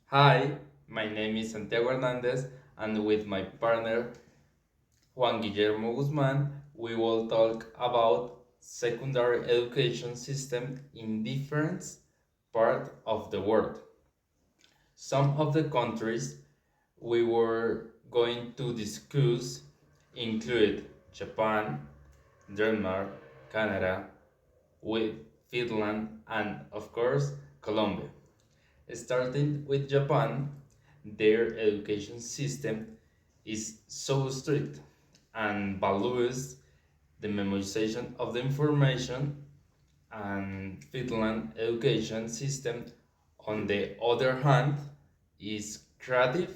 Hi, my name is Santiago Hernandez, and with my partner Juan Guillermo Guzman, we will talk about secondary education system in different parts of the world. Some of the countries we were going to discuss include Japan, Denmark, Canada, with Finland, and of course Colombia. Starting with Japan, their education system is so strict and values the memorization of the information, and Finland education system on the other hand is creative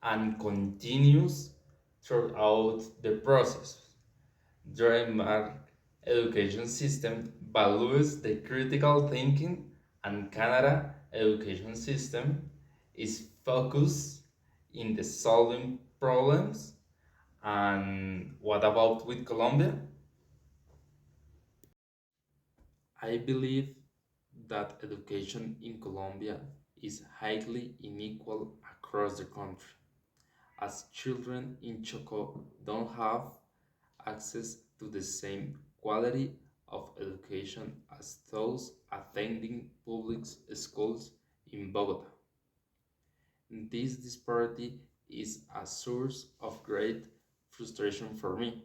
and continuous throughout the process. Denmark education system values the critical thinking, and Canada education system is focused in the solving problems. And what about with Colombia? I believe that education in Colombia is highly unequal across the country, as children in Choco don't have access to the same quality of education as those attending public schools in Bogota. This disparity is a source of great frustration for me,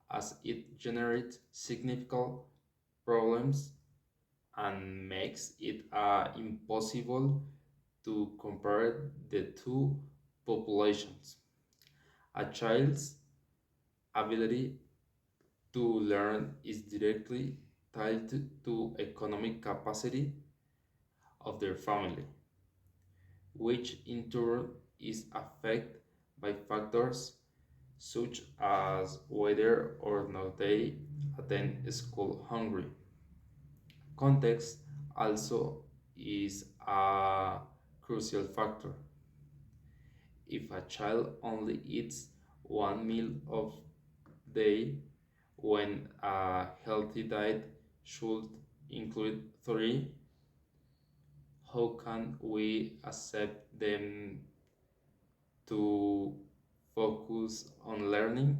as it generates significant problems and makes it impossible to compare the two populations. A child's ability to learn is directly tied to economic capacity of their family, which in turn is affected by factors such as whether or not they attend school hungry. Context also is a crucial factor. If a child only eats one meal of day when a healthy diet should include three, how can we accept them to focus on learning?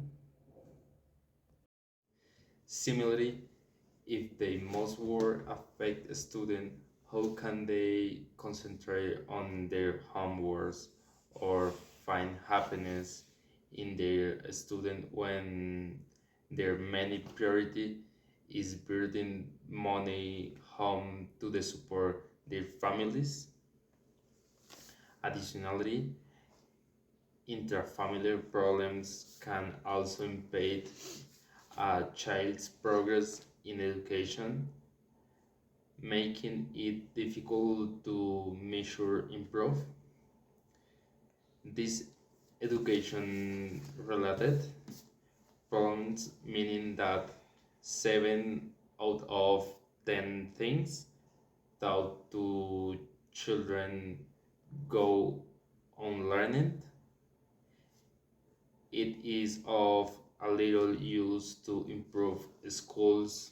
Similarly, if they most work affect a student, how can they concentrate on their homeworks or find happiness in their student when their main priority is bringing money home to the support their families? Additionally, intrafamiliar problems can also impede a child's progress in education, making it difficult to measure improve. These education related problems meaning that 7 out of 10 things taught to children go on learning. It is of a little use to improve schools,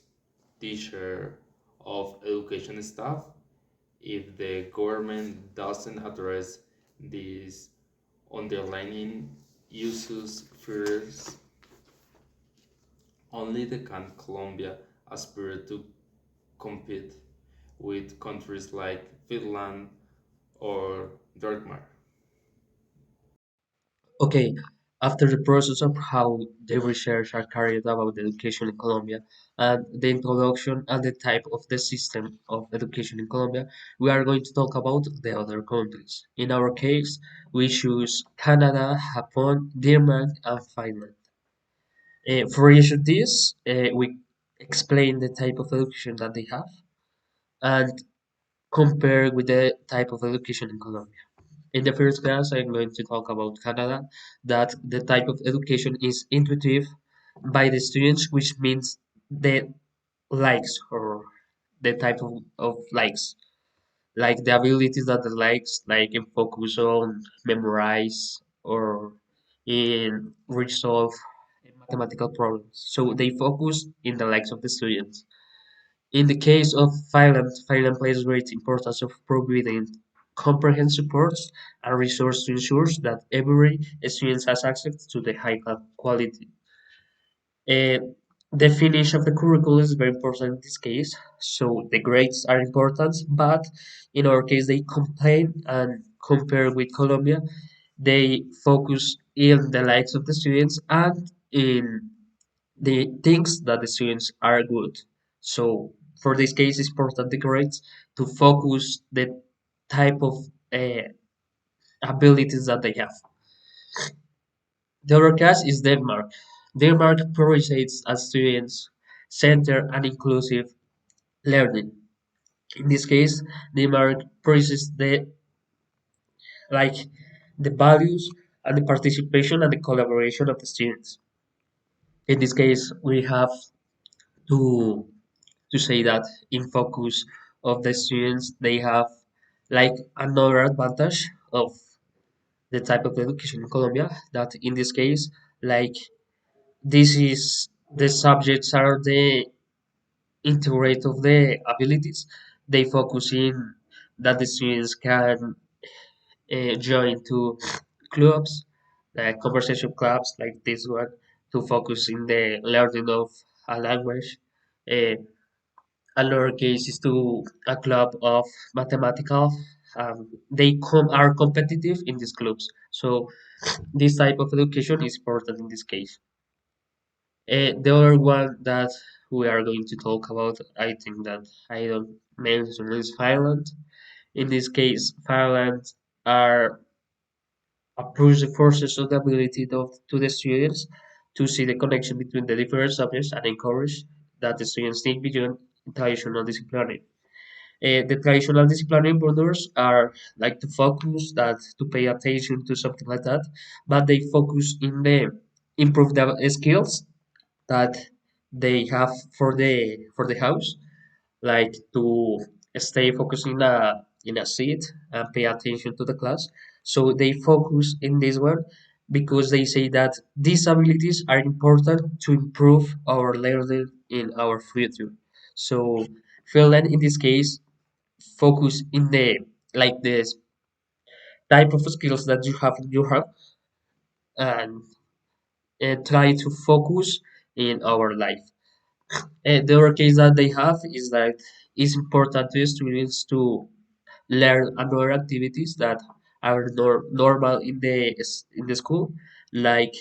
teacher, of education staff if the government doesn't address these underlying issues first. Only the can Colombia aspire to compete with countries like Finland or Denmark. Okay, after the process of how the research are carried about education in Colombia and the introduction and the type of the system of education in Colombia, we are going to talk about the other countries. In our case, we choose Canada, Japan, Denmark, and Finland. For each of these, we explain the type of education that they have and compare with the type of education in Colombia. In the first class, I'm going to talk about Canada, that the type of education is intuitive by the students, which means the likes or the type of likes, like the abilities that the likes, like in focus on memorize or in resolve mathematical problems. So they focus in the likes of the students. In the case of Finland, Finland plays great importance of providing comprehensive supports and resources to ensure that every student has access to the high quality. Uh, the finish of the curriculum is very important in this case. So the grades are important, but in our case, they complain and compare with Colombia. They focus in the likes of the students and in the things that the students are good. So for this case, it's important the grades to focus the type of abilities that they have. The other case is Denmark. Denmark prioritizes a students-centered and inclusive learning. In this case, Denmark praises like the values and the participation and the collaboration of the students. In this case, we have to to say that in focus of the students, they have like another advantage of the type of education in Colombia. That in this case, like this is the subjects are the integrate of the abilities. They focus in that the students can join to clubs, like conversation clubs like this one, to focus in the learning of a language. Uh, Another case is to a club of mathematical. They are competitive in these clubs. So this type of education is important in this case. The other one that we are going to talk about, I think that I don't mention is Finland. In this case, Finland are approves the forces of the ability to the students to see the connection between the different subjects and encourage that the students think beyond traditional discipline. The traditional disciplinary borders are like to focus that to pay attention to something like that, but they focus in the improve the skills that they have for the house, like to stay focused in a seat and pay attention to the class. So they focus in this one because they say that these abilities are important to improve our learning in our future. So Finland in this case focus in the like this type of skills that you have and try to focus in our life. The other case that they have is that it's important to students to learn other activities that are normal in in the school, like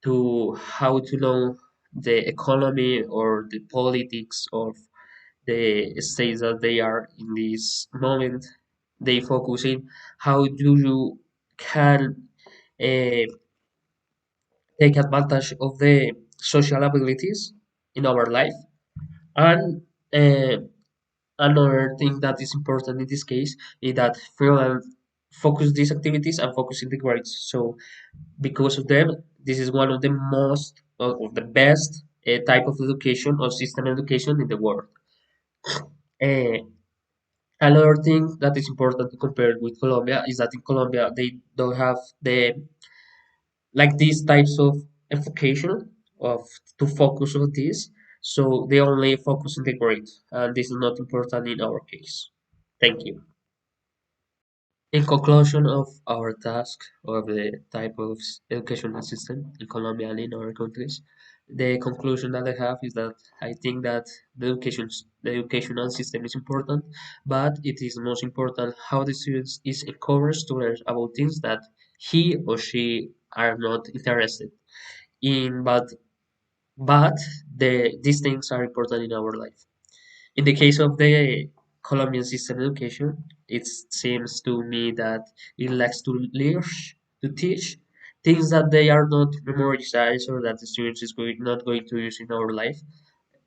to how to know the economy or the politics of the states that they are in this moment. They focus in how do you can uh, take advantage of the social abilities in our life. And uh, another thing that is important in this case is that freelance focus these activities and focus in the grades. So because of them, this is one of the most of the best type of education or system education in the world. Uh, Another thing that is important to compare with Colombia is that in Colombia they don't have the like these types of education of to focus on this, so they only focus on the grade, and this is not important in our case. Thank you. In conclusion of our task of the type of educational system in Colombia and in other countries, the conclusion that I have is that I think that the educational system is important, but it is most important how the students is encouraged to learn about things that he or she are not interested in, but these things are important in our life. In the case of the Colombian system education, it seems to me that it likes to to teach things that they are not memorized or that the students is not going to use in our life.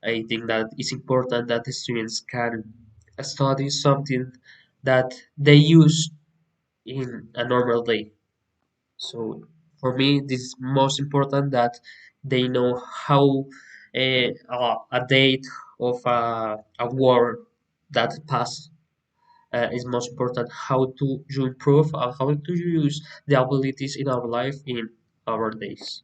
I think that it's important that the students can study something that they use in a normal day. So for me, this is most important that they know how a date of a war that passed is most important. How to you improve and how to use the abilities in our life in our days.